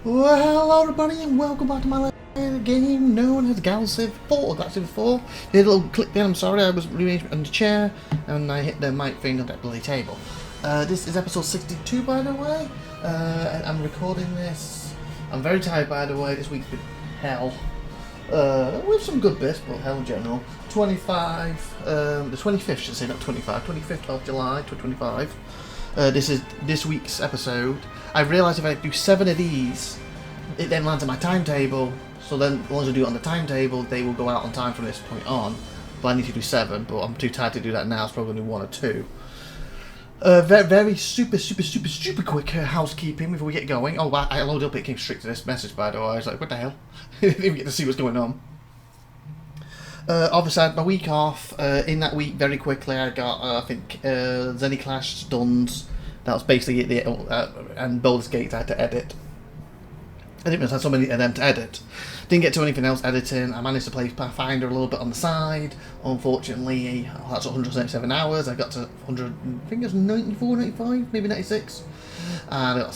Well, hello everybody and welcome back to my game known as Galactic Civilizations IV. Did a little click there, I'm sorry, I was rearranging on the chair and I hit the mic thing on that bloody table. This is episode 62 by the way, and I'm recording this. I'm very tired by the way, this week's been hell. With some good bits, but hell in general. The 25th should say, not 25, 25th of July 2025. This is this week's episode. I realised if I do 7 of these, it then lands on my timetable. So then, as long as I do it on the timetable, they will go out on time from this point on. But I need to do 7, but I'm too tired to do that now. It's probably only 1 or 2. Very super quick housekeeping before we get going. Oh, I loaded up. It came straight to this message, by the way. I was like, what the hell? Didn't even get to see what's going on. Obviously, I had my week off. In that week, very quickly, I got, I think, Zenny Clash Stuns. That was basically it, and Baldur's Gate I had to edit. I didn't realize I had so many of them to edit. Didn't get to anything else editing. I managed to play Pathfinder a little bit on the side. Unfortunately, that's 177 hours. I got to 100, I think it was 94, 95, maybe 96. And I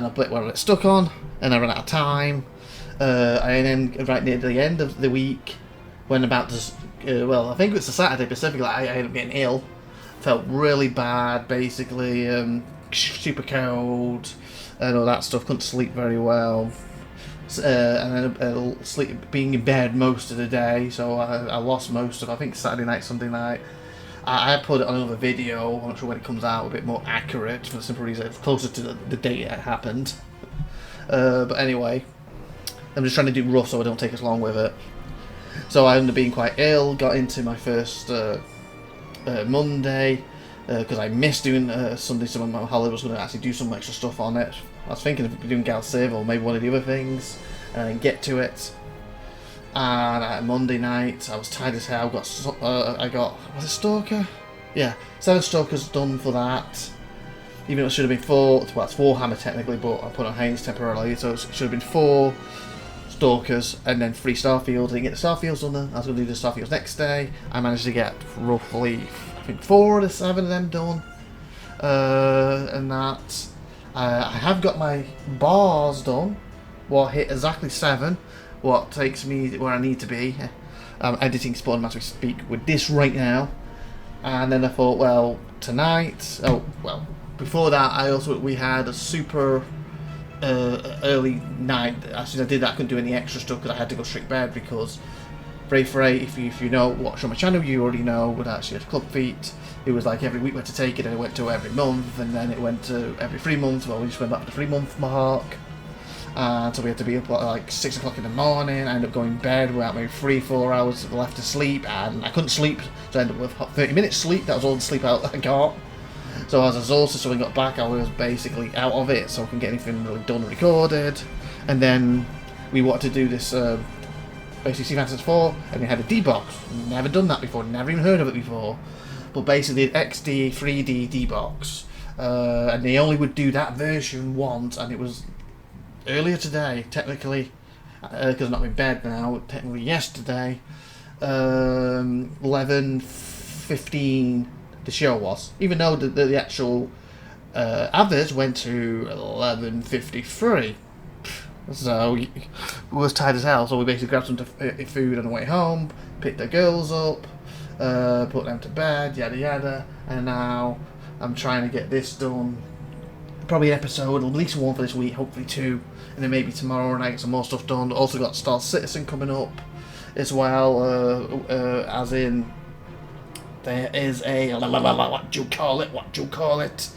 played where I got stuck on, and I ran out of time. And then right near the end of the week, when about to, well, I think it was the Saturday specifically, I ended up getting ill. Felt really bad, basically, super cold, and all that stuff. Couldn't sleep very well, and then being in bed most of the day, so I lost most of, I think, Saturday night, Sunday night. I put it on another video. I'm not sure when it comes out, a bit more accurate, for the simple reason it's closer to the date it happened. But anyway, I'm just trying to do rough so I don't take as long with it. So I ended up being quite ill, got into my first Monday, because I missed doing Sunday, so my holiday was going to actually do some extra stuff on it. I was thinking of doing Gal Civ or maybe one of the other things, and then get to it. And Monday night, I was tired as hell. I got, was it Stalker? Yeah, 7 Stalkers done for that. Even though it should have been 4, well it's 4 Hammer technically, but I put on Haynes temporarily, so it should have been 4 Stalkers and then 3 Starfields. I didn't get the Starfields done then. I was going to do the Starfields next day. I managed to get roughly, I think, 4 of the 7 of them done. And that. I have got my bars done. What hit exactly 7. What takes me where I need to be. I'm editing Spawn as we speak with this right now. And then I thought, well, tonight. Oh, well, before that, we had a super early night. As soon as I did that, I couldn't do any extra stuff because I had to go straight to bed because Bray Frey, if you know, watch on my channel, you already know, would actually had Club Feet. It was like every week we had to take it, and it went to every month, and then it went to every 3 months. Well, we just went back to the 3-month mark, and so we had to be up at like 6 o'clock in the morning. I ended up going to bed without maybe 3-4 hours left to sleep, and I couldn't sleep, so I ended up with 30 minutes sleep. That was all the sleep I got. So I was exhausted, so when I got back I was basically out of it, so I couldn't get anything really done recorded. And then we wanted to do this basically Sea 4, and we had a D-box. Never done that before, never even heard of it before. But basically an XD 3D D-box, and they only would do that version once, and it was earlier today, technically, because I'm not in bed now, technically yesterday, 11:15 the show was, even though the actual adverts went to 11:53. So we was tired as hell, so we basically grabbed some food on the way home, picked the girls up, put them to bed, yada yada, and now I'm trying to get this done. Probably an episode, at least 1 for this week, hopefully 2, and then maybe tomorrow night some more stuff done. Also got Star Citizen coming up as well, as in there is a what do you call it?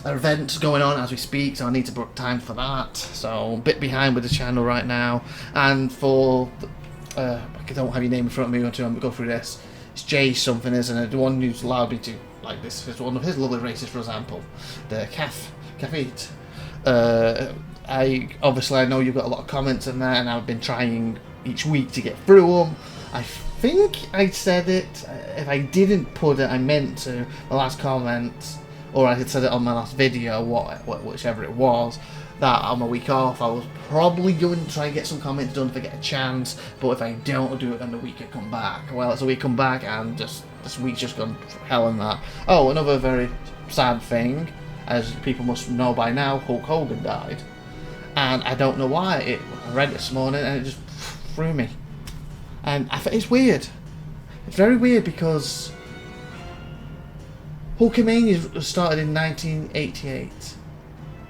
An event going on as we speak, so I need to book time for that. So a bit behind with the channel right now. And for I don't have your name in front of me until I go through this. It's Jay something, isn't it? The one who's allowed me to like this is one of his lovely races, for example, the Cafeet. I know you've got a lot of comments in there, and I've been trying each week to get through them. I think I said it. If I didn't put it, I meant to. The last comment, or I had said it on my last video, whichever it was, that on my week off I was probably going to try and get some comments done if I get a chance, but if I don't, I'll do it on the week I come back. Well, it's a week come back, and just this week's just gone hell in that. Oh, another very sad thing, as people must know by now, Hulk Hogan died. And I don't know why. I read it this morning and it just threw me. And it's weird. It's very weird because Hulkamania started in 1988.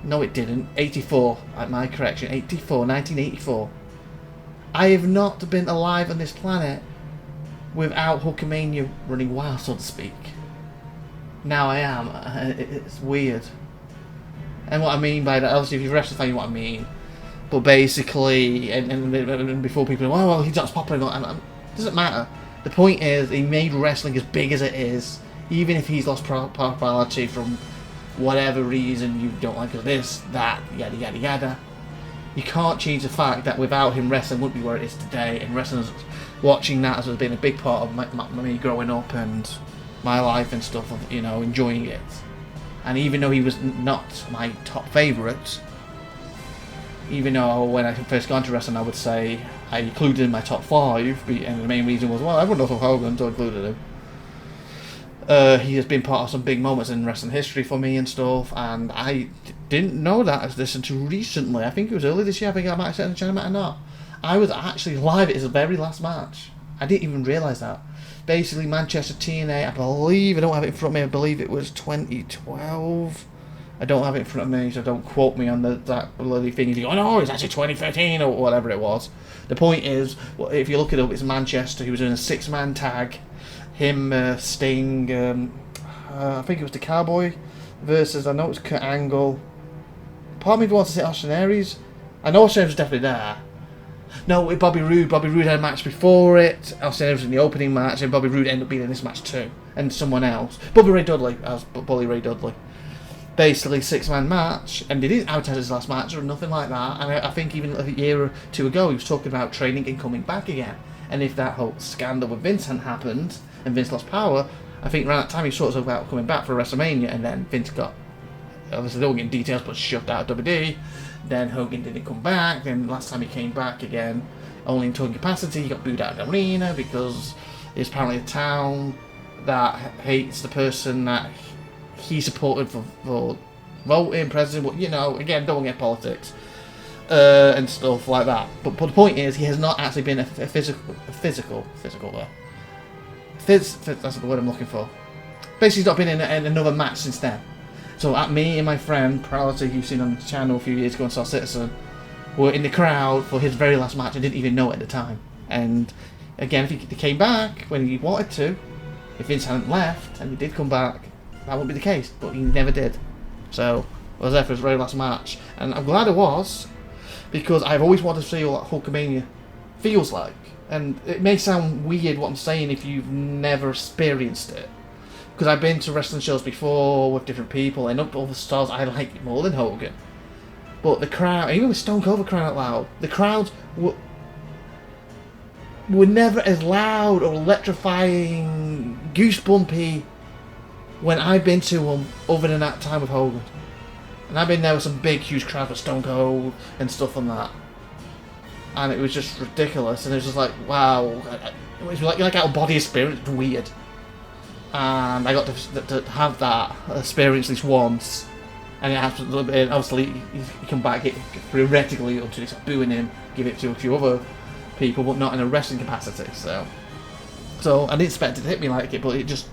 No, it didn't. 84. At my correction, 1984. I have not been alive on this planet without Hulkamania running wild, so to speak. Now I am. It's weird. And what I mean by that, obviously, if you're a wrestling fan, you know what I mean. But basically, and before people go, well, he's not as popular. It doesn't matter. The point is, he made wrestling as big as it is, even if he's lost popularity from whatever reason you don't like this, that, yada yada yada. You can't change the fact that without him, wrestling wouldn't be where it is today, and wrestling, watching that has been a big part of me growing up and my life and stuff, of, you know, enjoying it. And even though he was not my top favourite, even though when I first got into wrestling I would say I included him in my top 5, and the main reason was, well, I wouldn't have Hogan, so I included him. He has been part of some big moments in wrestling history for me and stuff, and I didn't know that as listened to recently. I think it was early this year. I think I might have said in the channel, I might have not. I was actually live at his very last match. I didn't even realise that. Basically, Manchester TNA, I believe, I don't have it in front of me, I believe it was 2012. I don't have it in front of me, so don't quote me on that bloody thing. If you go, oh no, it's actually 2013 or whatever it was. The point is, if you look it up, it's Manchester. He was in a 6-man tag. Him, Sting, I think it was the Cowboy versus, I know it was Kurt Angle. Part of me wants to say Austin Aries. I know Austin Aries was definitely there. No, with Bobby Roode. Bobby Roode had a match before it. Austin Aries was in the opening match, and Bobby Roode ended up being in this match too. And someone else. Bobby Ray Dudley, as Bully Ray Dudley. Basically, 6-man match, and they didn't advertise his last match or nothing like that. And I think even a year or two ago, he was talking about training and coming back again. And if that whole scandal with Vince hadn't happened, and Vince lost power, I think around that time he sort of about coming back for WrestleMania, and then Vince got, obviously they don't get details, but shoved out of WWE. Then Hogan didn't come back, then last time he came back again, only in total capacity, he got booed out of the arena because it's apparently a town that hates the person that he supported for voting president, but you know, again, don't get politics and stuff like that. But the point is, he has not actually been a physical there. That's the word I'm looking for. Basically, he's not been in another match since then. So at me and my friend, Priority, you've seen on the channel a few years ago on Star Citizen, were in the crowd for his very last match. I didn't even know it at the time. And again, if he came back when he wanted to, if Vince hadn't left and he did come back, that wouldn't be the case. But he never did. So I was there for his very last match, and I'm glad I was, because I've always wanted to see what Hulkamania feels like. And it may sound weird what I'm saying if you've never experienced it, because I've been to wrestling shows before with different people, and up other stars I like more than Hogan. But the crowd, even with Stone Cold crying out loud, the crowds were never as loud or electrifying, goosebumpy when I've been to them other than that time with Hogan. And I've been there with some big, huge crowds with Stone Cold and stuff like that. And it was just ridiculous, and it was just like, wow. It was like out of body experience, it was weird. And I got to have that experience at least once. And it happened a little bit, obviously, you come back, theoretically, up to this, booing him, give it to a few other people, but not in a wrestling capacity, so I didn't expect it to hit me like it, but it just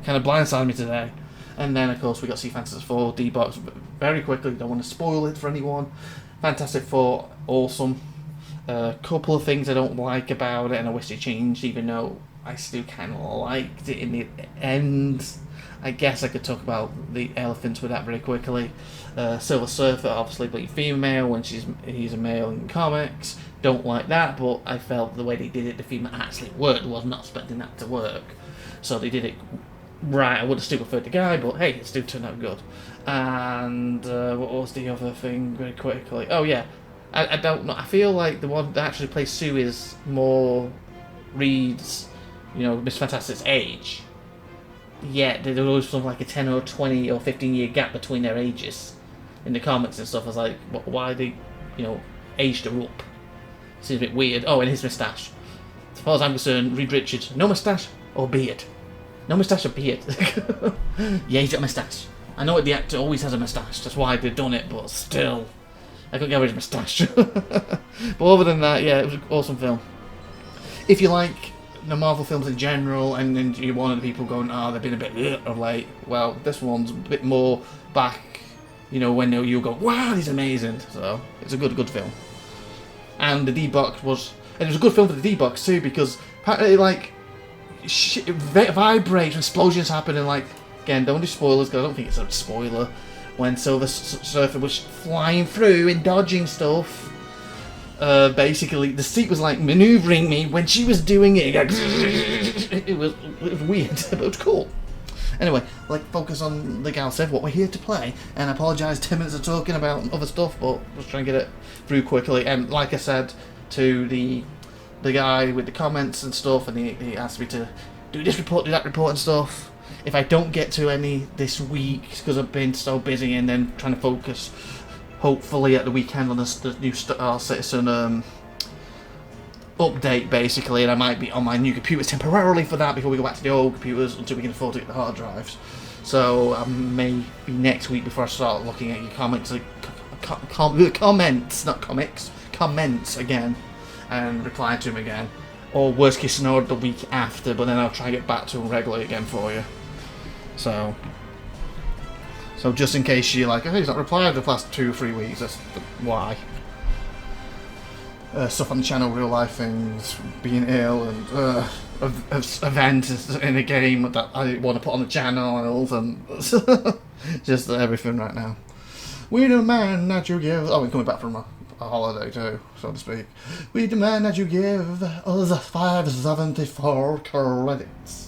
kind of blindsided me today. And then, of course, we got Sea Fantasy 4 D-Box very quickly, don't want to spoil it for anyone. Fantastic Four, awesome. A couple of things I don't like about it, and I wish they changed, even though I still kind of liked it in the end. I guess I could talk about the elephants with that very quickly. Silver Surfer, obviously being female when he's a male in comics. Don't like that, but I felt the way they did it, the female actually worked. I was not expecting that to work. So they did it right. I would have still preferred the guy, but hey, it still turned out good. And what was the other thing very quickly? Oh yeah, I don't know. I feel like the one that actually plays Sue is more Reed's, Miss Fantastic's age. Yet there's always sort of like a 10 or 20 or 15 year gap between their ages in the comics and stuff. I was like, why they, aged her up? Seems a bit weird. Oh, and his moustache. As far as I'm concerned, Reed Richards, no moustache or beard. No moustache or beard. Yeah, he's got a moustache. I know the actor always has a moustache, that's why they've done it, but still. I couldn't get rid of my stash. But other than that, yeah, it was an awesome film. If you like the Marvel films in general, and then you're one of the people going, oh, they've been a bit of late, well, this one's a bit more back, you know, when you'll go, wow, he's amazing. So it's a good film. And the D-Box was, and it was a good film for the D-Box too, because apparently, like, shit, it vibrates, explosions happen, and, like, again, don't do spoilers, because I don't think it's a spoiler, when Silver Surfer was flying through and dodging stuff. Basically, the seat was like maneuvering me when she was doing it. It was weird, but it was cool. Anyway, like, focus on the Gal Civ, what we're here to play. And I apologise, 10 minutes of talking about other stuff, but just trying to get it through quickly. And like I said to the guy with the comments and stuff, and he asked me to do this report, do that report and stuff. If I don't get to any this week, because I've been so busy and then trying to focus, hopefully at the weekend on the new Star Citizen update, basically, and I might be on my new computers temporarily for that before we go back to the old computers until we can afford to get the hard drives. So I may be next week before I start looking at your comments, comments, not comics, comments again, and replying to them again. Or worst case scenario, the week after, but then I'll try and get back to them regularly again for you. So just in case you're like, oh, he's not replied the last 2 or 3 weeks, that's why. Stuff on the channel, real life things, being ill, and events in a game that I want to put on the channel, and just everything right now. We demand that you give. Oh, we're coming back from a holiday too, so to speak. We demand that you give us 574 credits.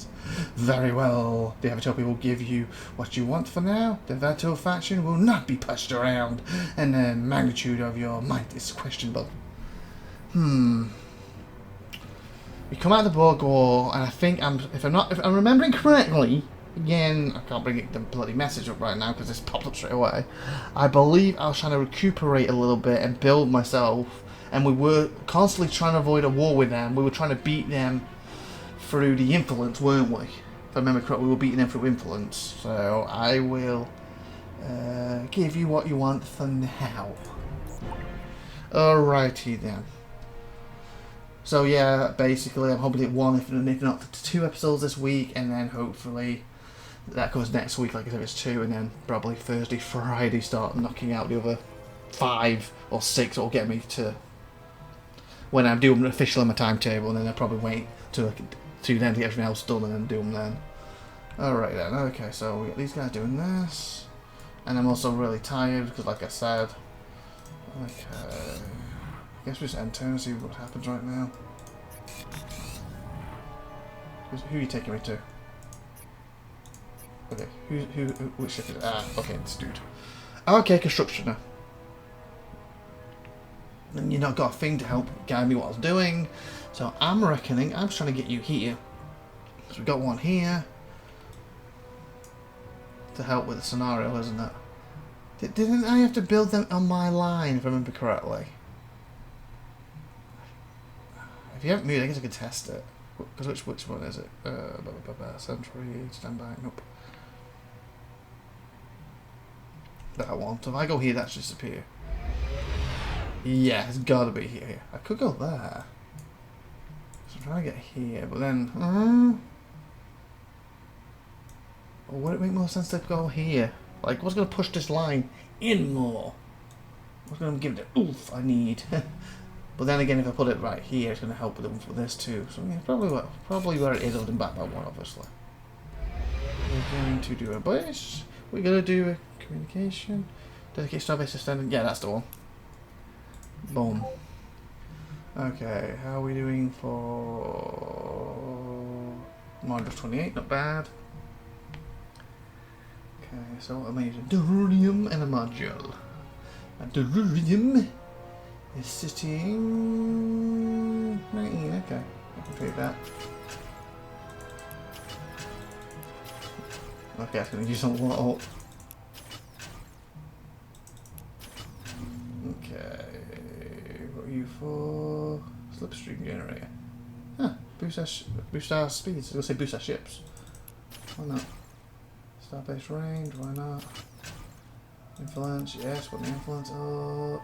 Very well. The IVATOPIA will give you what you want for now. The Vato faction will not be pushed around, and the magnitude of your might is questionable. We come out of the Borg War, and I think if I'm remembering correctly, again, I can't bring the bloody message up right now because it's popped up straight away. I believe I was trying to recuperate a little bit and build myself, and we were constantly trying to avoid a war with them. We were trying to beat them through the influence, weren't we? If I remember correctly, we were beating them through influence. So I will give you what you want for now. Alrighty then. So yeah, basically I'm hoping to get 1, if not 2 episodes this week, and then hopefully that goes next week, like I said, it's 2, and then probably Thursday, Friday start knocking out the other 5 or 6 that will get me to when I'm doing official on my timetable, and then I'll probably wait to then to get everything else done and then do them then. Alright then, okay, so we got these guys doing this, and I'm also really tired because, like I said, okay, I guess we just enter and see what happens right now. Who are you taking me to? Okay, which ship is it? Ah, okay, this dude. Okay, constructioner. And you not got a thing to help guide me what I was doing, so I'm reckoning I'm trying to get you here. So we've got one here to help with the scenario, isn't it? Didn't I have to build them on my line, if I remember correctly? If you haven't moved, I guess I could test it. Because which one is it? Sentry, standby, nope. That one. So if I go here, that should disappear. Yeah, it's gotta be here. I could go there. So I'm trying to get here, but then... Or would it make more sense to go here? Like, what's going to push this line in more? What's going to give it the oomph I need? But then again, if I put it right here, it's going to help with this too. So yeah, probably where it is other than back by 1, obviously. We're going to do a base. We're going to do a communication. Dedicate starbase extended. Yeah, that's the one. Boom. Okay, how are we doing for module 28? Not bad. Okay, so what am I using? Delirium and a module. A delirium is sitting 19. Okay, I can take that. Okay, that's going to use a lot up. Okay, what are you for? Slipstream generator. Huh, boost our speeds. I was going to say boost our ships. Why not? Starbase range, why not? Influence, yes, put the influence up.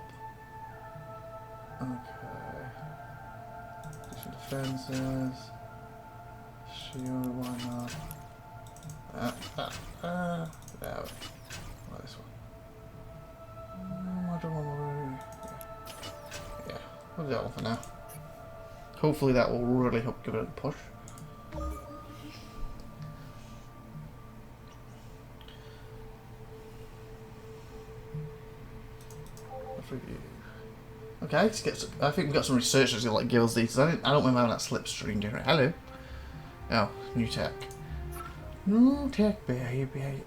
Different defenses. Sure, why not? There. Like this one. I don't want to. Yeah, we'll do that one for now. Hopefully that will really help give it a push. Okay, I think we've got some researchers who like guilds these. I don't remember having that slipstream generator. Hello. Oh, new tech. New tech, baby.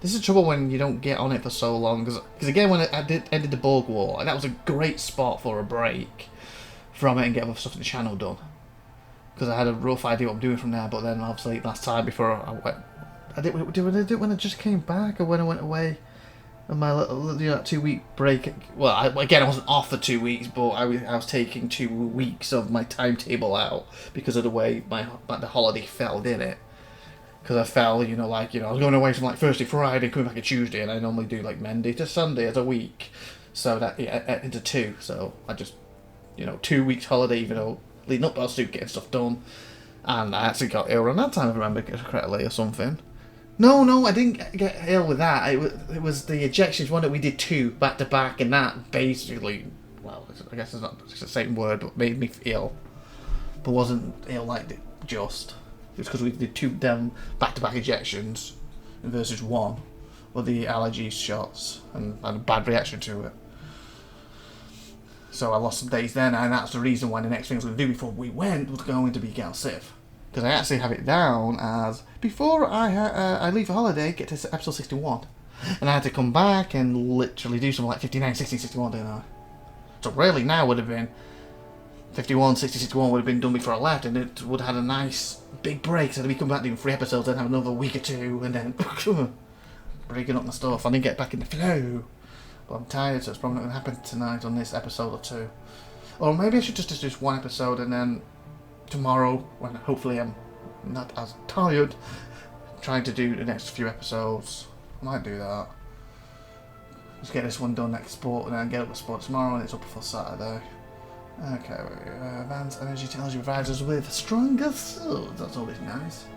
This is the trouble when you don't get on it for so long. Because again, when I ended the Borg War, that was a great spot for a break from it and get other stuff in the channel done. Because I had a rough idea what I'm doing from there. But then obviously last time before I went, I did it when I just came back or when I went away. And my little 2-week break. Well, again, I wasn't off for 2 weeks, but I was taking 2 weeks of my timetable out because of the way the holiday fell, did it? Because I fell, I was going away from like Thursday, Friday, coming back on Tuesday, and I normally do like Monday to Sunday as a week, so that into 2. So I just, 2 weeks holiday, even though leading up I was still getting stuff done, and I actually got ill around that time, if I remember correctly, or something. No, I didn't get ill with that. It was the ejections one that we did 2 back to back, and that basically, well, I guess it's not the same word, but made me ill. But wasn't ill like just. It was because we did 2 down back to back ejections versus 1 with the allergy shots, and I had a bad reaction to it. So I lost some days then, and that's the reason why the next thing I was going to do before we went was going to be Galactic Civ. Because I actually have it down as before I leave for holiday, get to episode 61. And I had to come back and literally do something like 59, 60, 61, didn't I? So really now would have been 51, 60, 61 would have been done before I left, and it would have had a nice big break. So we come back doing 3 episodes, then have another week or 2, and then breaking up my stuff. I didn't get back in the flow. But I'm tired, so it's probably not going to happen tonight on this episode or 2. Or maybe I should just do 1 episode and then tomorrow, when hopefully I'm not as tired, trying to do the next few episodes. I might do that. Just get this one done next sport, and then get up the sport tomorrow, and it's up for Saturday. Okay, advanced energy technology provides us with stronger souls. That's always nice.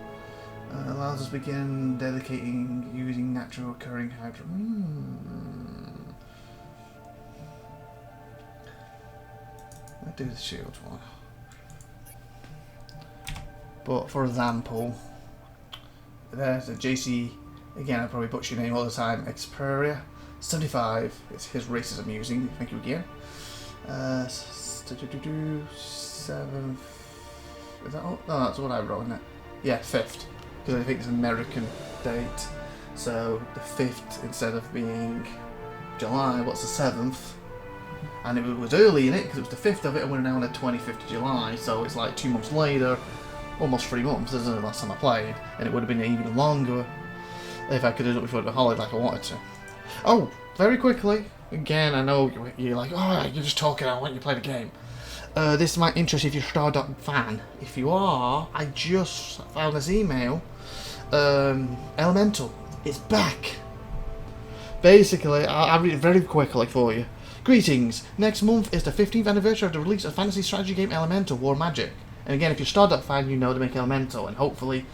Allows us to begin dedicating using natural occurring hydrogen. Let's do the shield one. But for example, there's a JC, again I probably butcher your name all the time, Xperia 75, it's his races I'm using, thank you again. 7th, is that all? No, that's what I wrote, isn't it? Yeah, 5th, because I think it's an American date, so the 5th instead of being July, what's the 7th? And it was early in it, because it was the 5th of it, and we're now on the 25th of July, so it's like 2 months later. Almost 3 months, this is the last time I played, and it would have been even longer if I could have done it before the holiday like I wanted to. Oh, very quickly, again, I know you're like, oh, you're just talking, I want you to play the game. This might interest you if you're a Stardock fan. If you are, I just found this email. Elemental, it's back. Basically, I'll read it very quickly for you. Greetings, next month is the 15th anniversary of the release of fantasy strategy game Elemental War Magic. And again, if you're a Stardock fan, you know to make Elemental, and hopefully,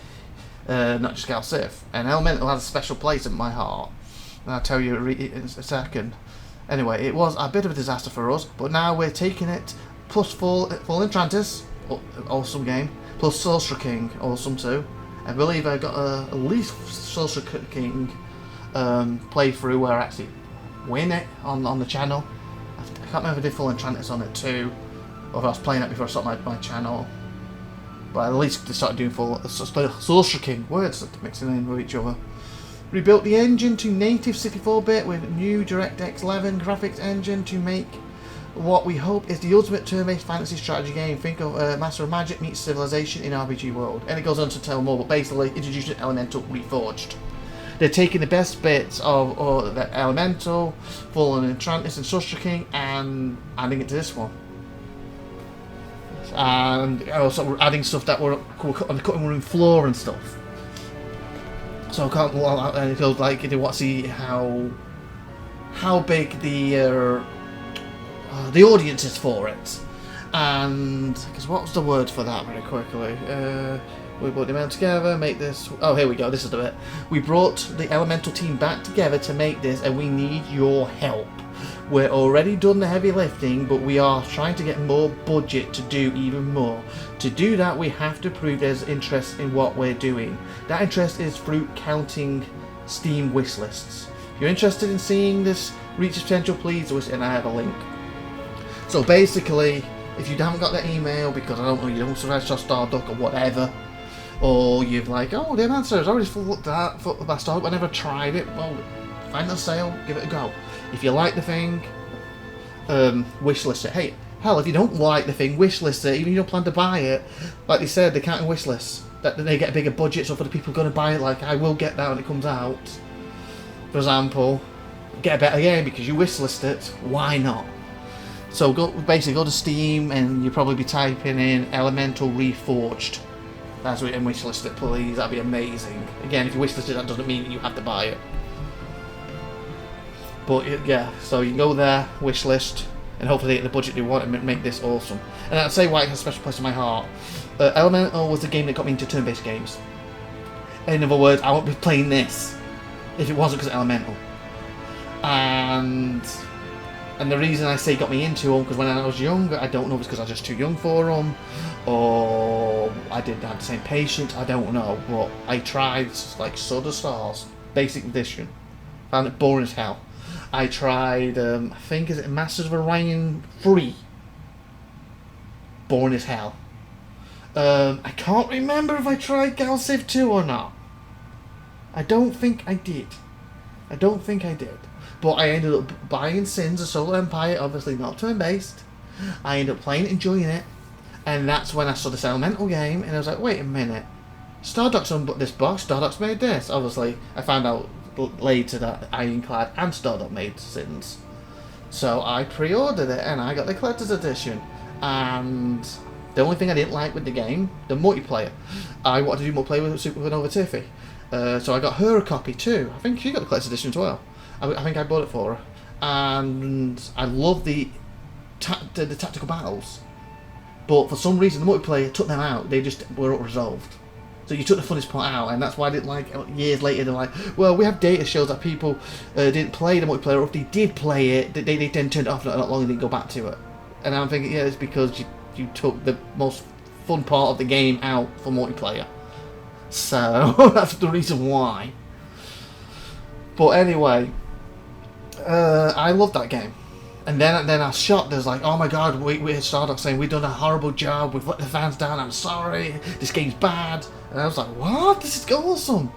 not just Galactic Civ. And Elemental has a special place in my heart. And I'll tell you in a second. Anyway, it was a bit of a disaster for us, but now we're taking it, plus Full Enchantress, awesome game, plus Sorcerer King, awesome too. I believe I got at least Sorcerer King playthrough where I actually win it on the channel. I can't remember if I did Full Enchantress on it too, or if I was playing it before I started my channel. But at least they started doing full Sorcerer King words mixing in with each other. Rebuilt the engine to native 64-bit with new DirectX 11 graphics engine to make what we hope is the ultimate turn-based fantasy strategy game. Think of Master of Magic meets Civilization in RPG world. And it goes on to tell more, but basically introducing Elemental Reforged. They're taking the best bits of the Elemental, Full Enchantress and Sorcerer King and adding it to this one. And also adding stuff that were on the cutting room floor and stuff. So I can't. And it feels like they want to see how big the the audiences for it. And because what was the word for that very quickly? We brought them out together, make this. Oh, here we go. This is the bit. We brought the Elemental team back together to make this, and we need your help. We're already done the heavy lifting, but we are trying to get more budget to do even more. To do that, we have to prove there's interest in what we're doing. That interest is through counting Steam wish lists. If you're interested in seeing this reach its potential, please wish, and I have a link. So basically, if you haven't got that email because I don't know, you don't subscribe to Stardock or whatever, or you've like, oh, the answer is already looked at for Stardock, I never tried it. Well, find a sale, give it a go. If you like the thing, wishlist it. Hey, hell, if you don't like the thing, wishlist it. Even if you don't plan to buy it, like they said, they can't wishlist. That they get a bigger budget, so for the people going to buy it, like I will get that when it comes out. For example, get a better game because you wishlist it. Why not? So basically go to Steam and you'll probably be typing in Elemental Reforged. That's what, and wishlist it, please. That'd be amazing. Again, if you wishlist it, that doesn't mean that you have to buy it. But yeah, so you can go there, wishlist, and hopefully they get the budget they want and make this awesome. And I'd say why it has a special place in my heart. Elemental was the game that got me into turn-based games. In other words, I wouldn't be playing this if it wasn't because of Elemental. And the reason I say got me into them, because when I was younger, I don't know if it's because I was just too young for them, or I didn't have the same patience, I don't know, but I tried like Sword of Stars, Basic Edition, found it boring as hell. I tried, I think, is it Masters of Orion 3? Boring as hell. I can't remember if I tried Gal Civ 2 or not. I don't think I did. But I ended up buying Sins of Solar Empire, obviously not turn-based. I ended up playing it, enjoying it. And that's when I saw this Elemental game, and I was like, wait a minute. Stardock's on this box, Stardock's made this. Obviously, I found out later that Ironclad and Stardock made Sins. So I pre-ordered it, and I got the collector's edition. And the only thing I didn't like with the game, the multiplayer. I wanted to do multiplayer with SupernovaTiffy. So I got her a copy too. I think she got the collector's edition as well. I think I bought it for her. And I love the tactical battles. But for some reason, the multiplayer took them out. They just were resolved. So you took the funnest part out, and that's why I didn't like. Years later, they're like, well, we have data shows that people didn't play the multiplayer, or if they did play it, they then turned it off not long and didn't go back to it. And I'm thinking, yeah, it's because you took the most fun part of the game out for multiplayer. So that's the reason why. But anyway, I love that game. And then I was shocked. There's like, oh my god, we Stardock saying we've done a horrible job. We've let the fans down. I'm sorry. This game's bad. And I was like, what? This is awesome.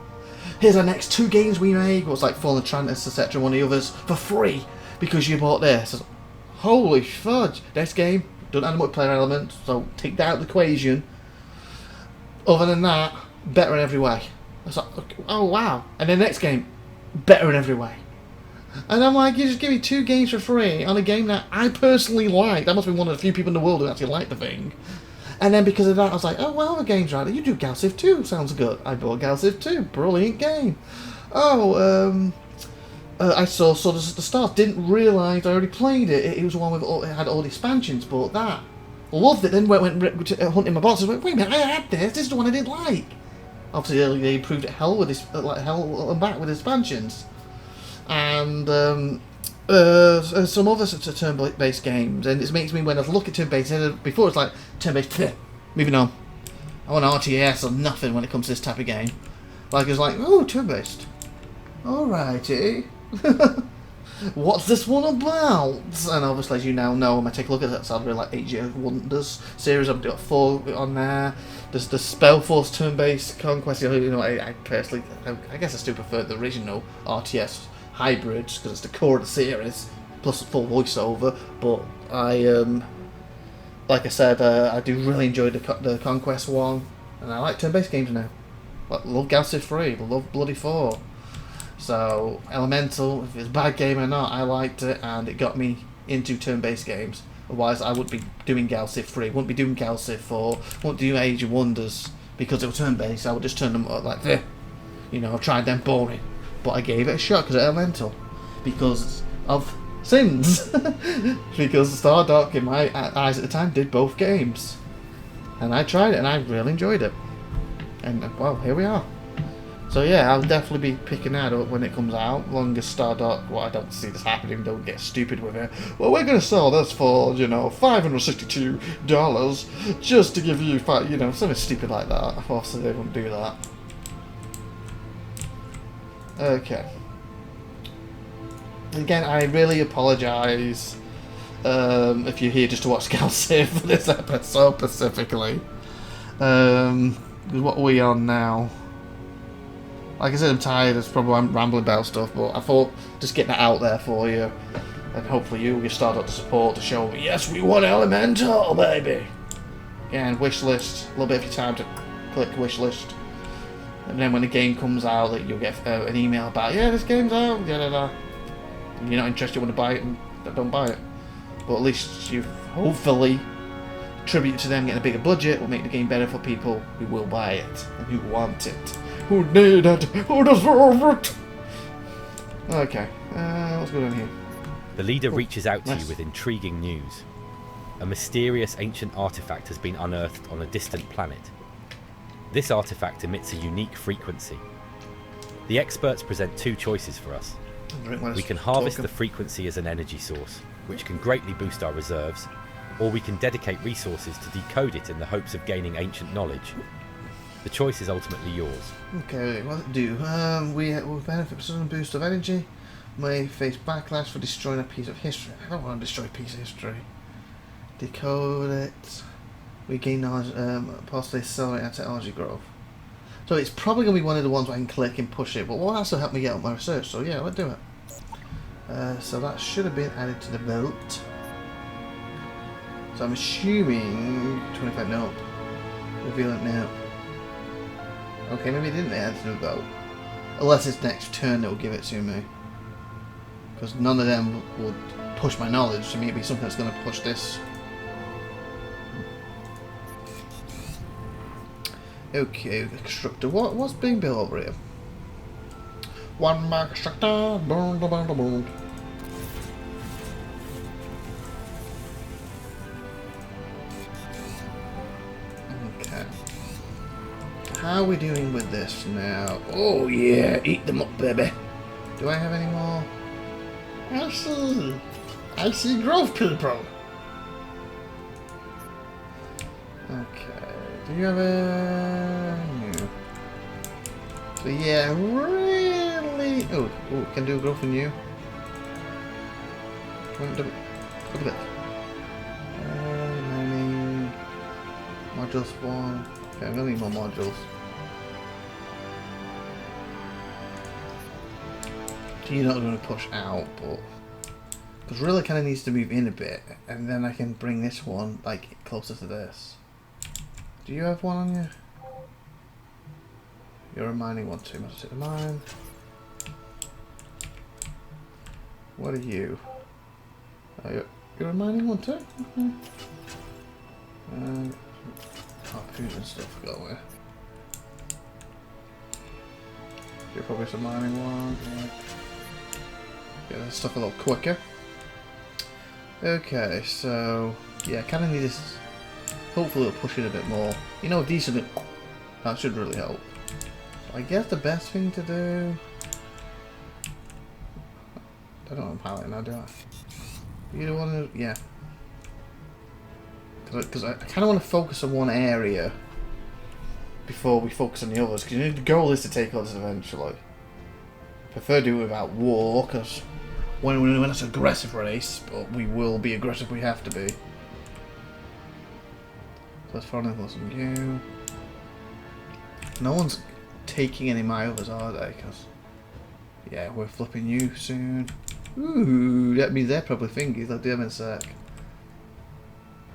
Here's our next 2 games we made. It was like Fallen Atlantis, etc. One of the others for free because you bought this. I was like, holy fudge! Next game don't have a multiplayer element, so take that out of the equation. Other than that, better in every way. I was like, okay, oh wow! And then next game, better in every way. And I'm like, you just give me 2 games for free on a game that I personally like. That must be one of the few people in the world who actually like the thing. And then because of that, I was like, oh, well, the game's right. You do Gal Civ 2. Sounds good. I bought Gal Civ 2. Brilliant game. Oh, I saw Sword of the Stars. Didn't realise I already played it. It was one with it had all the expansions. Bought that. Loved it. Then went hunting my boxes. Went, wait a minute, I had this. This is the one I didn't like. Obviously, they improved it hell with this, like hell and back with expansions. And some other turn-based games, and it makes me, when I look at turn-based, before it's like turn-based, moving on. I want RTS or nothing when it comes to this type of game. Like it's like, oh, turn-based. Alrighty. What's this one about? And obviously, as you now know, when I take a look at that, so I've got like Age of Wonders series. I've got 4 on there. There's the Spellforce turn-based conquest. You know, I personally, I guess I still prefer the original RTS hybrids because it's the core of the series plus full voiceover. But I, like I said, I do really enjoy the Conquest one, and I like turn-based games now. I love Gal Civ 3, I love Bloody 4. So Elemental, if it's a bad game or not, I liked it, and it got me into turn-based games. Otherwise, I wouldn't be doing Gal Civ 3, wouldn't be doing Gal Civ 4, wouldn't do Age of Wonders because it was turn-based. I would just turn them like this. You know, I've tried them boring. But I gave it a shot because of Elemental. Because of sins. Because Stardock, in my eyes at the time, did both games. And I tried it and I really enjoyed it. And well, here we are. So yeah, I'll definitely be picking that up when it comes out. Long as Stardock, well, I don't see this happening, don't get stupid with it. Well, we're going to sell this for, you know, $562 just to give you, you know, something stupid like that. Obviously they wouldn't do that. Okay. Again, I really apologise if you're here just to watch Gal save for this episode specifically. What are we on now? Like I said, I'm tired. It's probably I'm rambling about stuff, but I thought just getting that out there for you, and hopefully you will start up the support to show me. Yes, we want Elemental, baby. And wish list. A little bit of your time to click wish list, and then when the game comes out, that you'll get an email about this game's out. If you're not interested, you want to buy it, and don't buy it. But at least you've hopefully tribute to them getting a bigger budget will make the game better for people who will buy it and who want it. Who need it? Who deserve it? Okay, what's going on here? The leader reaches out to you with intriguing news. A mysterious ancient artifact has been unearthed on a distant planet. This artifact emits a unique frequency. The experts present two choices for us. We can harvest the frequency as an energy source, which can greatly boost our reserves, or we can dedicate resources to decode it in the hopes of gaining ancient knowledge. The choice is ultimately yours. Okay, what does it do? We will benefit from a sudden boost of energy. May face backlash for destroying a piece of history. I don't want to destroy a piece of history. Decode it. We gain knowledge, possibly accelerate our technology growth. So it's probably going to be one of the ones where I can click and push it, but will also help me get up my research, so yeah, let's do it. So that should have been added to the belt. So I'm assuming 25, no. Reveal it now. Okay, maybe it didn't add to the belt. Unless it's next turn that will give it to me. Because none of them would push my knowledge, so maybe something that's going to push this. Okay, constructor. What's being built over here? One more constructor. Boom, boom, boom, boom. Okay. How are we doing with this now? Oh yeah, eat them up, baby. Do I have any more? I see. I see growth people. Okay. Do you have a... No. So yeah, really... Oh, can do growth in you. Look at that. Mining... Module spawn. Okay, I'm gonna need more modules. You're not going to push out, but... Because really kind of needs to move in a bit, and then I can bring this one, like, closer to this. Do you have one on you? You're a mining one too. Must take the mine. What are you? You're a mining one too? Okay. Food and stuff go away. You're probably some mining one. Yeah. Get this stuff a little quicker. Okay, so yeah, kind of need this. Hopefully it'll push it a bit more. You know, decent. That should really help. So I guess the best thing to do. I don't know I'm piloting now, do I? You don't want to, yeah. Because I kind of want to focus on one area before we focus on the others. Because the goal is to take others eventually. Prefer to do it without war, because when it's an aggressive race, but we will be aggressive if we have to be. So let's throw another some you. No one's taking any of my others, are they? Because yeah, we're flipping you soon. Ooh, that means they're probably thingies. I'll do them in a sec.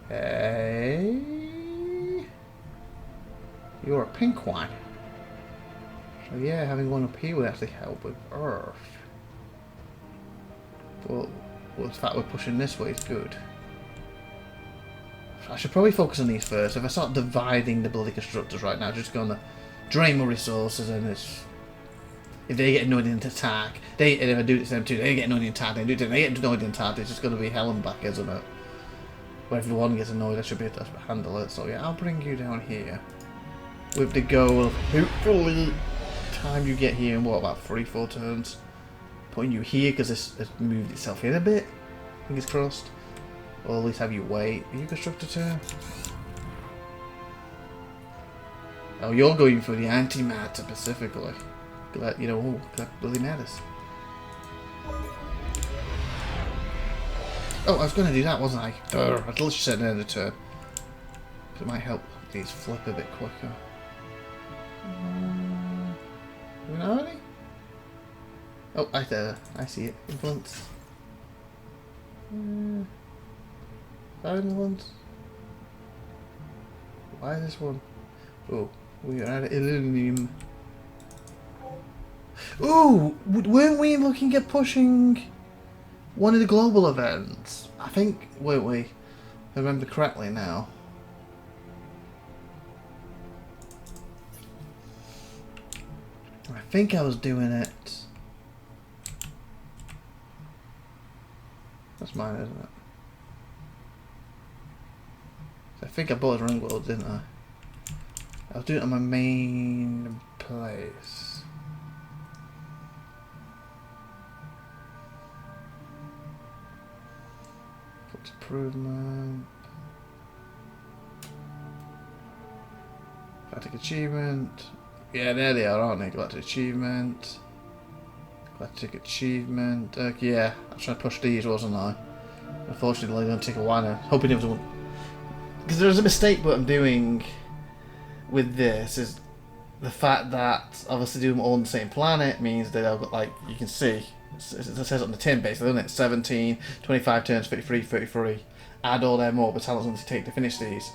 Hey, you're a pink one. So yeah, having one up here would actually help with Earth. But the fact we're pushing this way is good. I should probably focus on these first. If I start dividing the bloody constructors right now, just going to drain more resources and it's if they get annoyed in an attack, and if I do it to them too, they get annoyed in an attack, they get annoyed in an attack, it's just going to be hell and back, isn't it? Where if one gets annoyed, I should be able to handle it. So yeah, I'll bring you down here. With the goal of hopefully, time you get here in what, about 3-4 turns? Putting you here because it's moved itself in a bit, fingers crossed. Or at least have you wait. Are you constructor turn? Oh, you're going for the antimatter specifically. Glad, you know, oh, that really matters. Oh, I was going to do that, wasn't I? I thought you said no the turn. It might help these flip a bit quicker. Do we know any? Oh, I see it. Influence. Influence. Why this one? Oh, we are at Illunium. Ooh, weren't we looking at pushing one of the global events? I think, weren't we? If I remember correctly now. I think I was doing it. That's mine, isn't it? I think I bought a ring world, didn't I? I was doing it on my main place. Improvement. Galactic achievement. Yeah, there they are, aren't they? Galactic achievement. Galactic achievement. Yeah, I was trying to push these, wasn't I? Unfortunately, they're going to take a while now. Hoping it was. Because there's a mistake what I'm doing with this is the fact that obviously doing them all on the same planet means that I've got, like, you can see. It says on the tin basically, doesn't it? 17, 25 turns, 33, 33. Add all their more battalions going to take to finish these.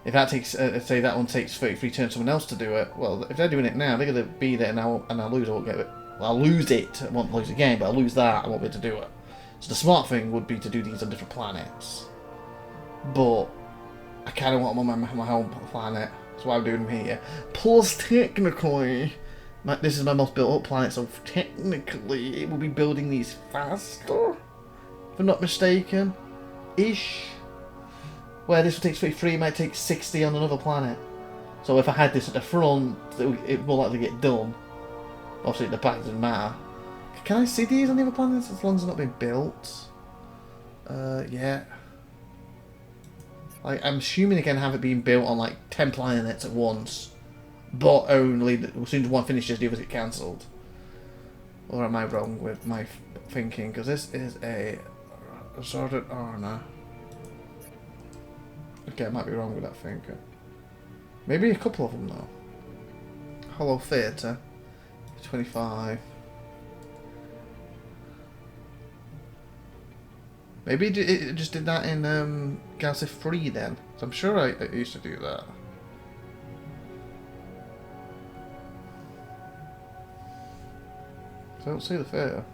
If that takes, say that one takes 33 turns, someone else to do it. Well, if they're doing it now, they're going to be there now, and I'll lose. I won't get it. Well, I'll lose it. I won't lose the game, but I'll lose that. I won't be able to do it. So the smart thing would be to do these on different planets. But I kind of want them on my home planet. That's why I'm doing them here. Plus, technically, this is my most built-up planet, so technically it will be building these faster, if I'm not mistaken, ish. Where this will take 33, it might take 60 on another planet. So if I had this at the front, it will likely get done. Obviously, the back doesn't matter. Can I see these on the other planets as long as they're not being built? Yeah. Like, I'm assuming they can have it being built on like 10 planets at once. But only as soon as one finishes, the others get cancelled. Or am I wrong with my thinking? Because this is a assorted honor. Okay, I might be wrong with that thinking. Maybe a couple of them though. Hollow Theatre, 25. Maybe it just did that in Galaxy 3 then. So I'm sure I used to do that. I don't see the theatre.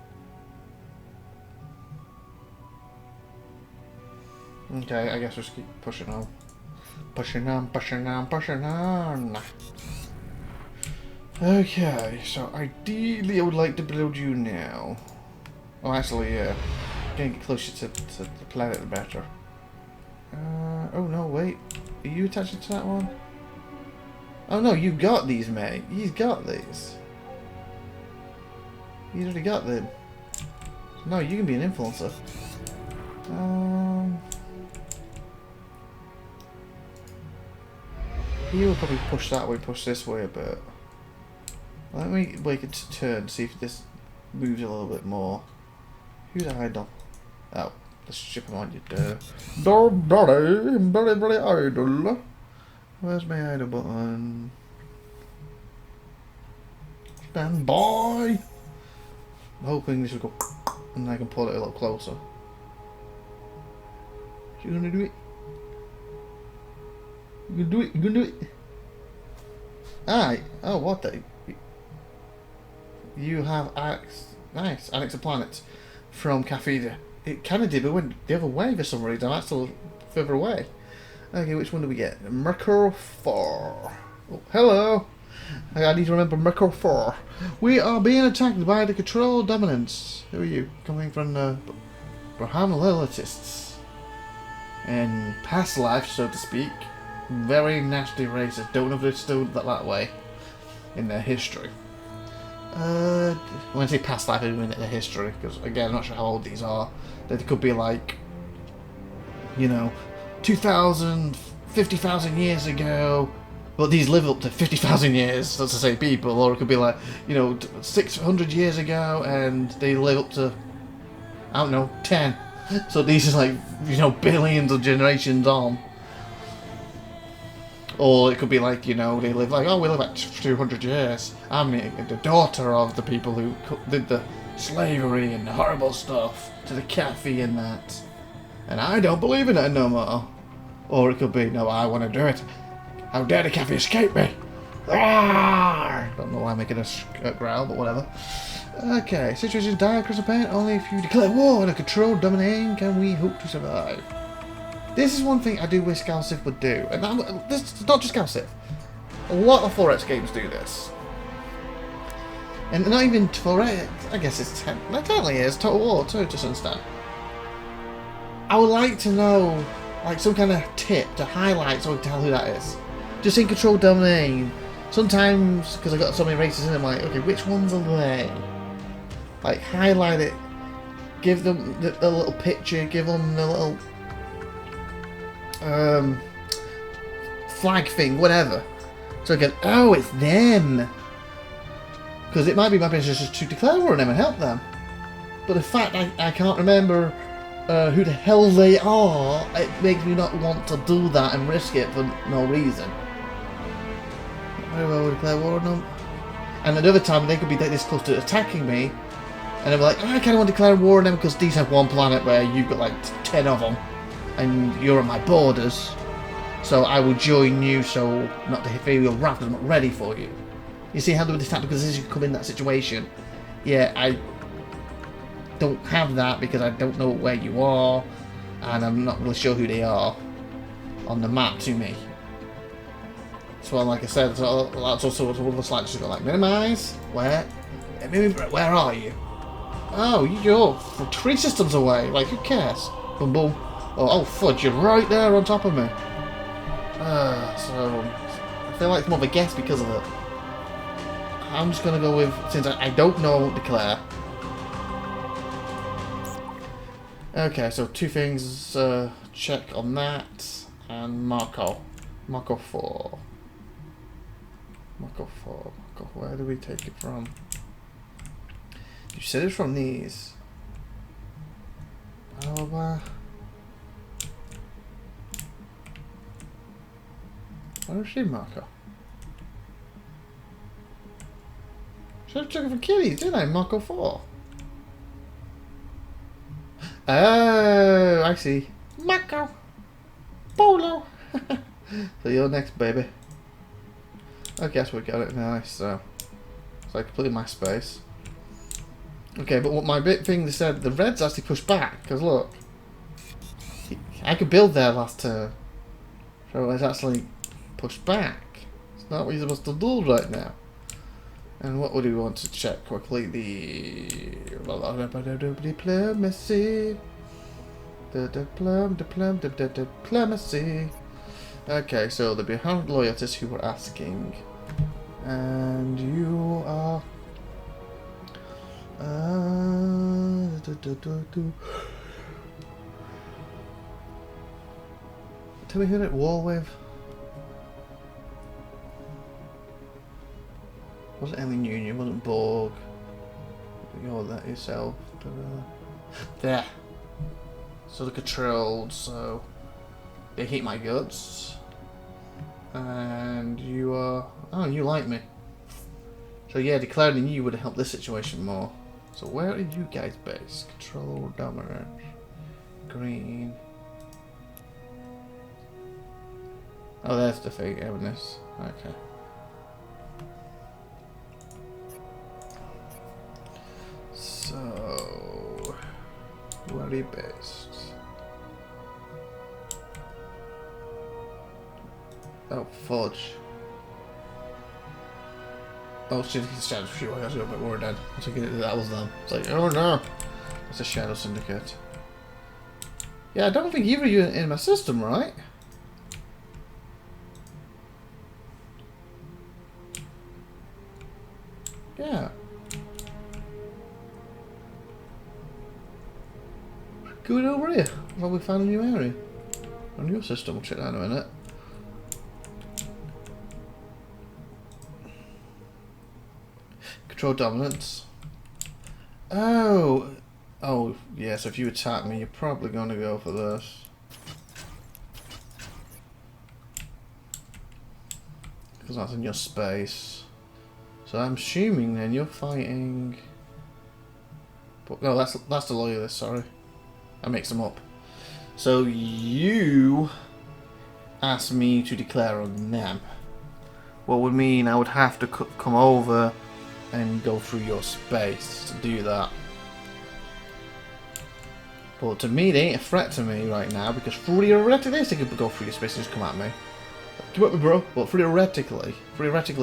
Okay, I guess we'll just keep pushing on. Pushing on, pushing on, pushing on. Okay, so ideally I would like to build you now. Oh, actually, yeah. Getting closer to the planet, the better. Oh no, wait. Are you attached to that one? Oh no, you got these, mate. He's got these. He's already got them. No, you can be an influencer. You will probably push that way, push this way a bit. Let me wait it to turn, see if this moves a little bit more. Who's idle? Oh, let's ship him on you, duh. Very idle. Where's my idle button? Stand by! I'm hoping this will go and I can pull it a little closer. You gonna do it? You gonna do it? You gonna do it? Aye. Oh, what the? You have nice. Annex a planet from Cafeteria. It kind of did, but went the other way for some reason. I'm still further away. Okay, which one do we get? Mercur 4. Oh, hello. I need to remember Micro 4. We are being attacked by the control dominants. Who are you? Coming from the Brahmanolitists. In past life, so to speak. Very nasty races. Don't know if they're still that way in their history. When I say past life, I mean their history, because again, I'm not sure how old these are. They could be like, you know, 2,000, 50,000 years ago, but these live up to 50,000 years, that's the same people, or it could be like, you know, 600 years ago, and they live up to, I don't know, 10. So these are like, you know, billions of generations on. Or it could be like, you know, they live like, oh, we live like 200 years. I'm the daughter of the people who did the slavery and the horrible stuff to the cafe and that. And I don't believe in it no more. Or it could be, no, I want to do it. How dare the cafe escape me? Roar! Don't know why I'm making a growl, but whatever. Okay, situation dire, crystal pain. Only if you declare war on a controlled domain can we hope to survive. This is one thing I do wish Galciv would do, and this is not just Galciv. A lot of 4X games do this. And not even 4X, I guess it's technically is Total War too, to some extent. I would like to know, like, some kind of tip to highlight so we can tell who that is. Just in Control Domain. Sometimes, because I've got so many races in, I'm like, okay, which ones are they? Like, highlight it. Give them a little picture, give them a little flag thing, whatever. So I go, oh, it's them. Because it might be my business just to declare war on them and help them. But the fact I can't remember who the hell they are, it makes me not want to do that and risk it for no reason. Where will I declare war on them? And another time they could be this close to attacking me, and I'm like, oh, I kind of want to declare war on them because these have one planet where you've got like 10 of them, and you're on my borders. So I will join you, so not to feel your wrath, I'm not ready for you. You see how this tactical decision come in that situation? Yeah, I don't have that because I don't know where you are, and I'm not really sure who they are on the map to me. So like I said, so that's also one of the slides just go like minimize. Where are you? Oh, you're 3 systems away. Like, who cares? Boom, boom. Oh, fudge! You're right there on top of me. So I feel like it's more of a guess because of it. I'm just gonna go with, since I don't know, declare. Okay, so 2 things. Check on that and Marco 4. Marco 4. Marco, where do we take it from? You said it's from these. Oh, where's she, Marco? Should have checked for kitties, didn't I? Marco 4. Oh, I see. Marco Polo. So you're next, baby. I guess we got it. Nice. So I completed my space. Okay, but what my big thing they said, the reds actually pushed back, because look, I could build there last turn, so it's actually pushed back. It's not what you're supposed to do right now. And what would we want to check quickly? The diplomacy. The diplomacy. Okay, so the behind loyalists who were asking, and you are. Tell me who they're at war with. Wasn't Alien Union, wasn't Borg. You're that yourself. There. So they're controlled, so they hate my guts. And you are. Oh, you like me. So yeah, declaring you would have helped this situation more. So where are you guys based? Control, dominant, green. Oh, there's the fake evidence. Okay. So, where are you based? Oh, fudge. Oh shit, it's Shadow. Phew, I got a bit worried then. I was thinking that was them. It's like, oh no. It's a Shadow Syndicate. Yeah, I don't think either of you are in my system, right? Yeah. Going over here. Well, we found a new area. On your system, we'll check that in a minute. Control dominance. Oh! Oh, yeah, so if you attack me, you're probably going to go for this. Because that's in your space. So I'm assuming then you're fighting... But, no, that's the loyalist, sorry. I mixed them up. So you asked me to declare on them. What would mean I would have to come over and go through your space to do that. But to me, they ain't a threat to me right now because theoretically they could go through your space and just come at me. Come at me, bro. But theoretically,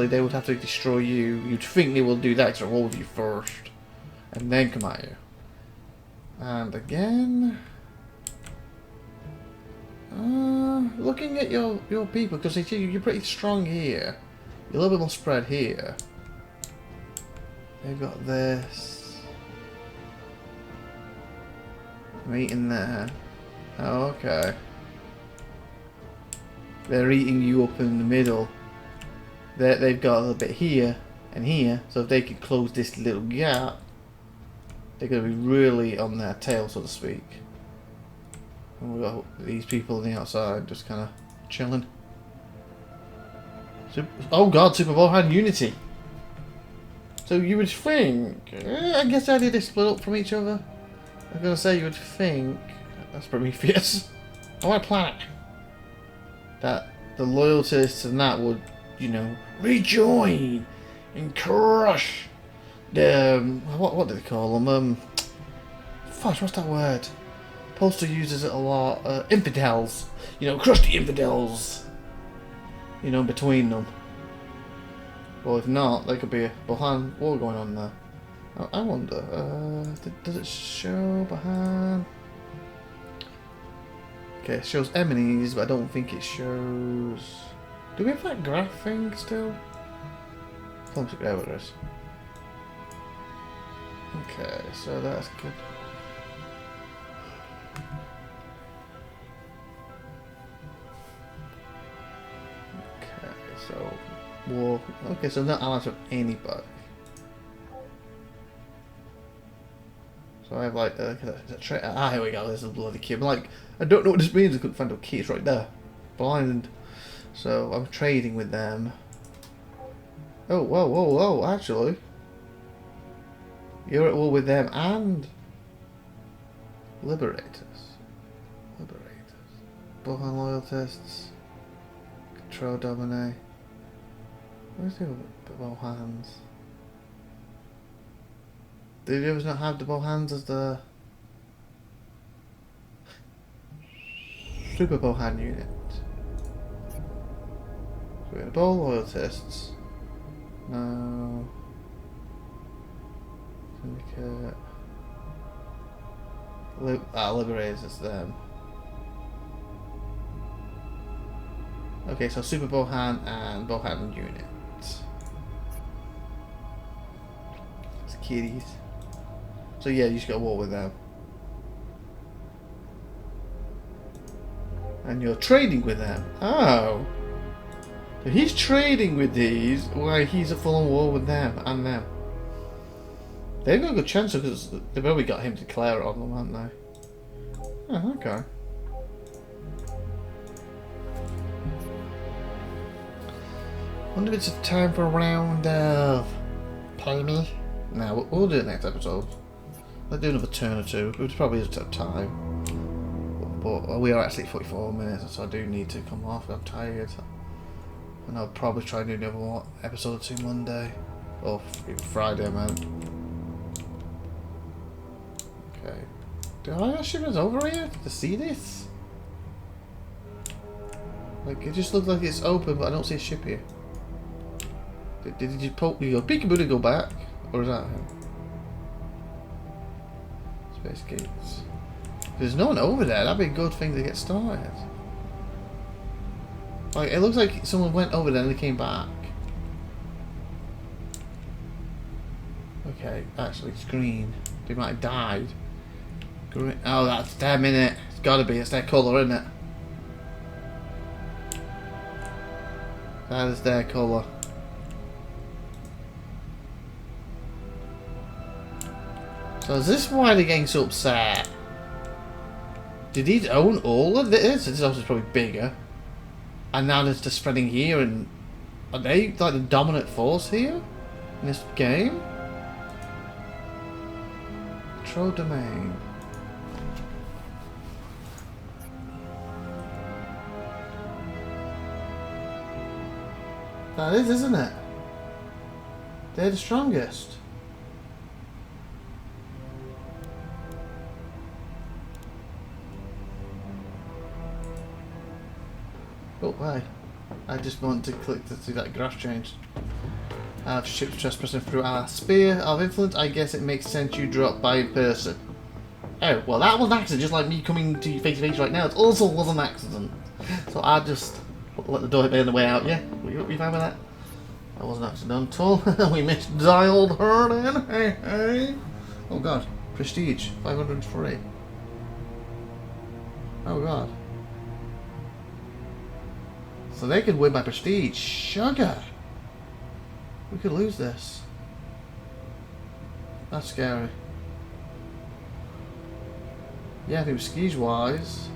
they would have to destroy you. You'd think they will do that because they're all with you first, and then come at you. And again, looking at your people, because you're pretty strong here. You're a little bit more spread here. They've got this. I'm eating there. Oh, okay. They're eating you up in the middle. They've got a little bit here and here, so if they could close this little gap, they're going to be really on their tail, so to speak. And we've got these people on the outside just kind of chilling. Oh god, Super Bowl had Unity. So you would think, I guess how did they split up from each other? I was going to say you would think, that's Prometheus, on my planet, that the loyalists and that would, you know, rejoin and crush the, what do they call them? Fudge, what's that word? Poster uses it a lot. Infidels. You know, crush the infidels. You know, between them. Well, if not, there could be a Bohan war going on there. I wonder, does it show Bohan? Okay, it shows enemies, but I don't think it shows... Do we have that graph thing still? There it is. Okay, so that's good. Okay, so... War... Okay, so not allies with anybody. So I have like... here we go, there's a bloody key. I'm like, I don't know what this means, I couldn't find a key, it's right there. Blind. So I'm trading with them. Oh, whoa, actually. You're at war with them and Liberators. Bohan loyalists. Control dominate. Where's the other Bohans? Do the others not have the Bohans as the Super Bohan unit? So we have Bohan loyalists. No. Syndicate. Liberators is them. Okay, so Super Bohan and Bohan unit. It's kitties. So yeah, you just got a war with them. And you're trading with them. Oh. So he's trading with these while he's a full-on war with them and them. They've got a good chance because they've already got him to declare it on them, haven't they? Oh, okay. Wonder if it's a time for a round of pay me? No, we'll do it next episode. Let's do another turn or two. It probably is time. But we are actually 44 minutes, so I do need to come off. I'm tired. And I'll probably try and do another one, episode or two Monday. Or even Friday, man. Okay. Do I have shippers over here to see this? Like, it just looks like it's open, but I don't see a ship here. Did he just poke? You go peekaboo to go back, or is that him? Space gates. There's no one over there. That'd be a good thing to get started. Like, it looks like someone went over there and they came back. Okay, actually, it's green. They might have died. Green. Oh, that's them, innit? It's gotta be. It's their colour, isn't it? That is their colour. So is this why they're getting so upset? Did he own all of this? This house is probably bigger. And now they're just spreading here, and are they like the dominant force here in this game? Control domain. That is, isn't it? They're the strongest. Oh, hi. I just want to click to see that graph change. Ship trespassing through our sphere of influence. I guess it makes sense you drop by in person. Oh, well that was an accident, just like me coming to you face to face right now. It also was an accident. So I just let the door hit me on the way out, yeah? You fine with that? That wasn't accidental. We misdialed her then. Hey, hey. Oh god. Prestige. 503. Oh god. So they could win by prestige. Sugar! We could lose this. That's scary. Yeah, I think prestige wise.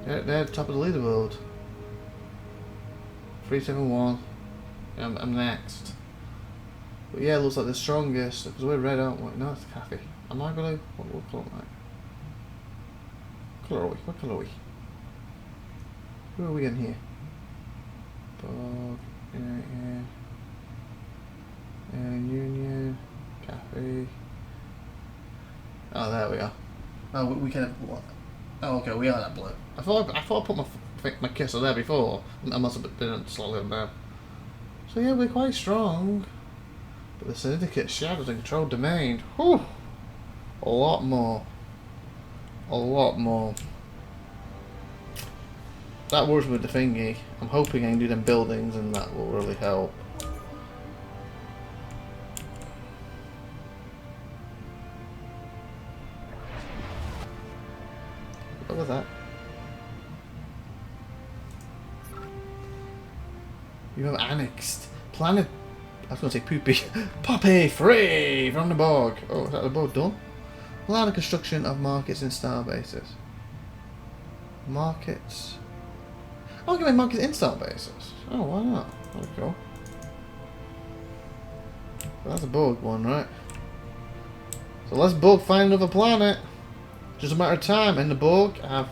They're at the top of the leaderboard. 371. I'm next. But yeah, it looks like the strongest. Because we're red, aren't we? No, it's Kathy. Am I blue? What colour am I? What colour are we? What colour are we? Who are we in here? Bog, Union, Cafe. Oh, there we are. Oh, we can have what? Oh, okay, we are that blue. I thought I put my kisser there before. I must have been slowly on down. So yeah, we're quite strong. But the Syndicate, Shadows, and Control Domain. Whew! A lot more. A lot more. That works with the thingy. I'm hoping I can do them buildings and that will really help. What was that? You have annexed planet. I was going to say poopy. Poppy free from the Borg. Oh, is that the Borg done? Allow the construction of markets in star bases. Markets. Oh, I can make markets in star bases. Oh, why not? That'd be cool. Well, that's a Borg one, right? So let's Borg find another planet. Just a matter of time, and the Borg have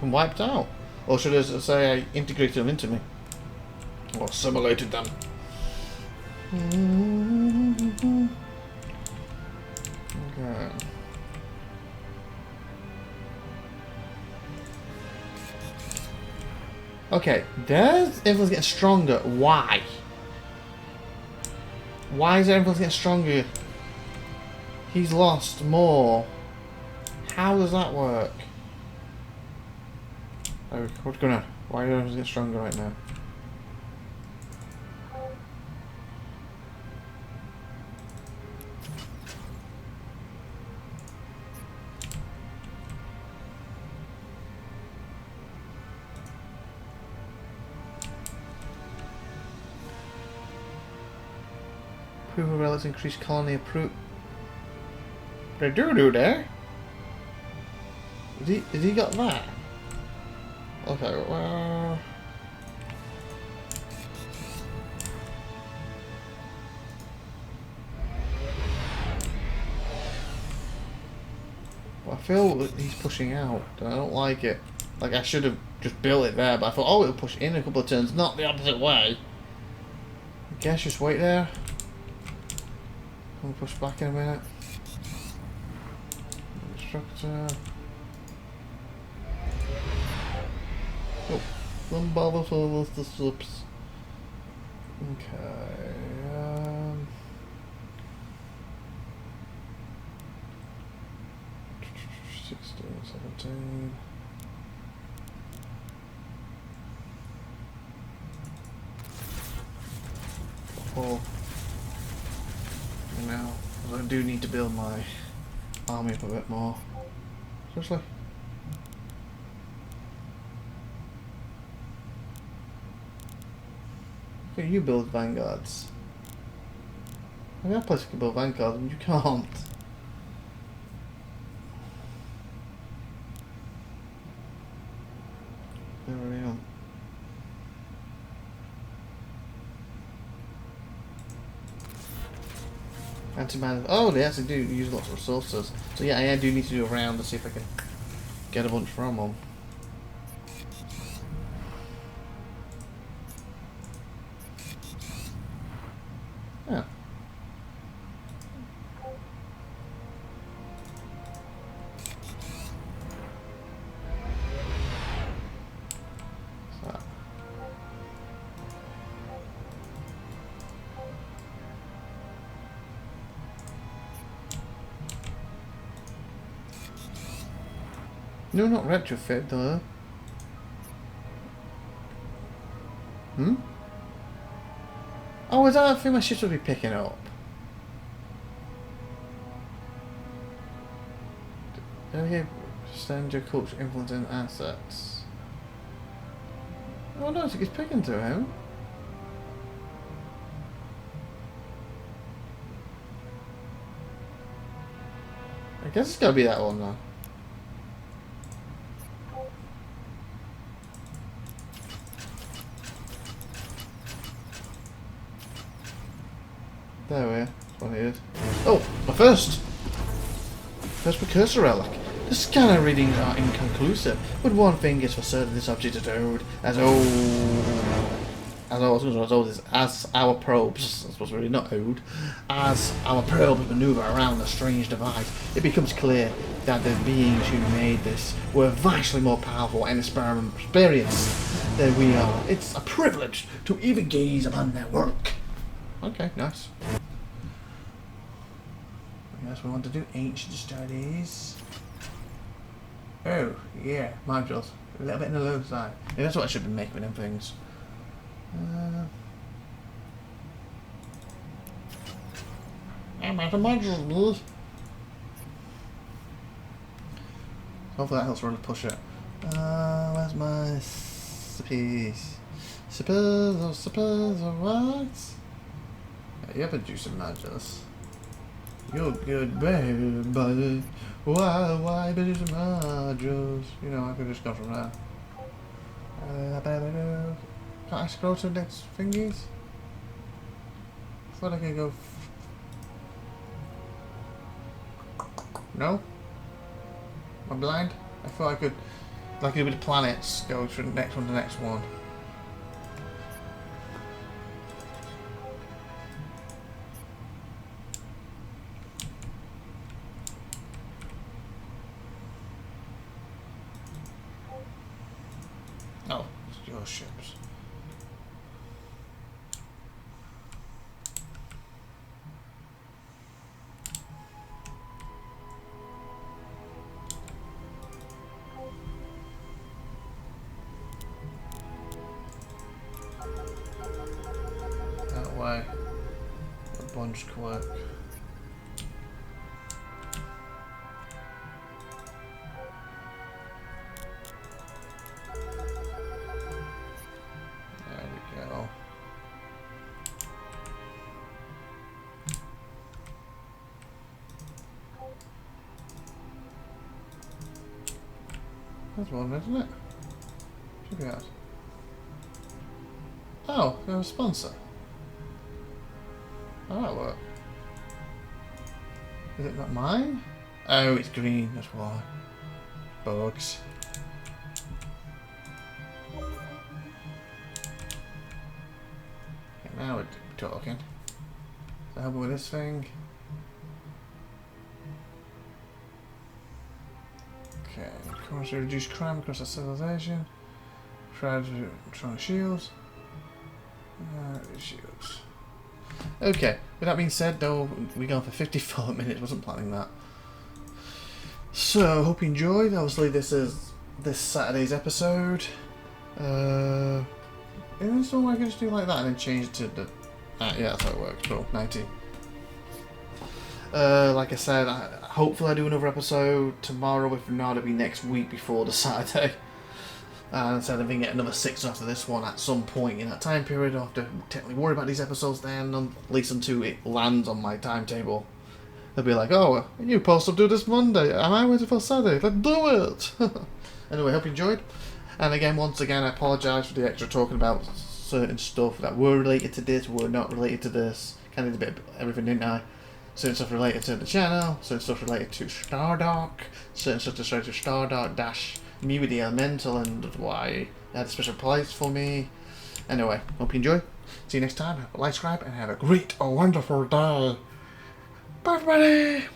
been wiped out. Or should I say I integrated them into me? Or assimilated them. Okay. Okay, their influence getting stronger. Why? Why is their influence getting stronger? He's lost more. How does that work? Oh, what's going on? Why is it getting stronger right now? Approval relics increased colony approve. They do there. Has he got that? Okay, well. I feel that he's pushing out. I don't like it. Like I should have just built it there, but I thought, oh, it'll push in a couple of turns, not the opposite way. I guess just wait there. We'll push back in a minute. Instructor. Oh, Don't bother filling us the subs. Okay. 16, 17. Oh. Now, I do need to build my army up a bit more. Seriously. Okay, you build vanguards. I mean, that place can build vanguards, and you can't. There we go. Anti-man. Oh, they actually do use lots of resources. So yeah, I do need to do a round to see if I can get a bunch from them. Yeah. So. No, not retrofit though. Hmm? Oh, is that a thing my ships will be picking up? Okay, send your culture influencing assets. Oh, I don't think he's picking to him. I guess it's gotta be that one though. There we are. That's what it is. Oh, my first precursor relic. The scanner readings are inconclusive, but one thing is for certain: this object is old as our probes. I suppose really not old. As our probes maneuver around the strange device, it becomes clear that the beings who made this were vastly more powerful and experienced than we are. It's a privilege to even gaze upon their work. Okay, nice. Yes, we want to do ancient studies. Oh, yeah, modules. A little bit on the low side. Yeah, that's what I should be making with them things. I'm out of modules. Hopefully that helps really push it. Where's my piece? Suppose, what? Yeah, you have to do some modules. You're good, baby. Why produce some modules? You know, I could just go from there. Can't I scroll to the next thingies? I thought I could go. No? Am I blind? I thought I could, like with the planets, go from the next one to the next one. Oh, it's your ships. That way. A bunch of work. That's one, isn't it? Should be out. Oh, they're a sponsor. How that work? Is it not mine? Oh, it's green, that's why. Bugs. Okay, now we're talking. So help me with this thing. Okay, currency reduce crime across the civilization. Trying shields. Shields. Okay, with that being said, though, we're going for 54 minutes. Wasn't planning that. So, hope you enjoyed. Obviously, this is this Saturday's episode. Is this one I can just do like that and then change it to the... yeah, that's how it works. Cool, 19. Like I said, hopefully I do another episode tomorrow. If not, it'll be next week before the Saturday. And so if I can get another 6 after this one at some point in that time period, I don't have to technically worry about these episodes then, at least until it lands on my timetable. They'll be like, oh, you supposed to do this Monday. Am I waiting for Saturday? Let's do it! Anyway, hope you enjoyed. And again, once again, I apologise for the extra talking about certain stuff that were related to this, were not related to this. Kind of did a bit of everything, didn't I? Certain stuff related to the channel, certain stuff related to Stardock, certain stuff related to Stardock Me the Elemental and why it had a special place for me. Anyway, hope you enjoy. See you next time. Like, subscribe, and have a great, wonderful day. Bye, everybody!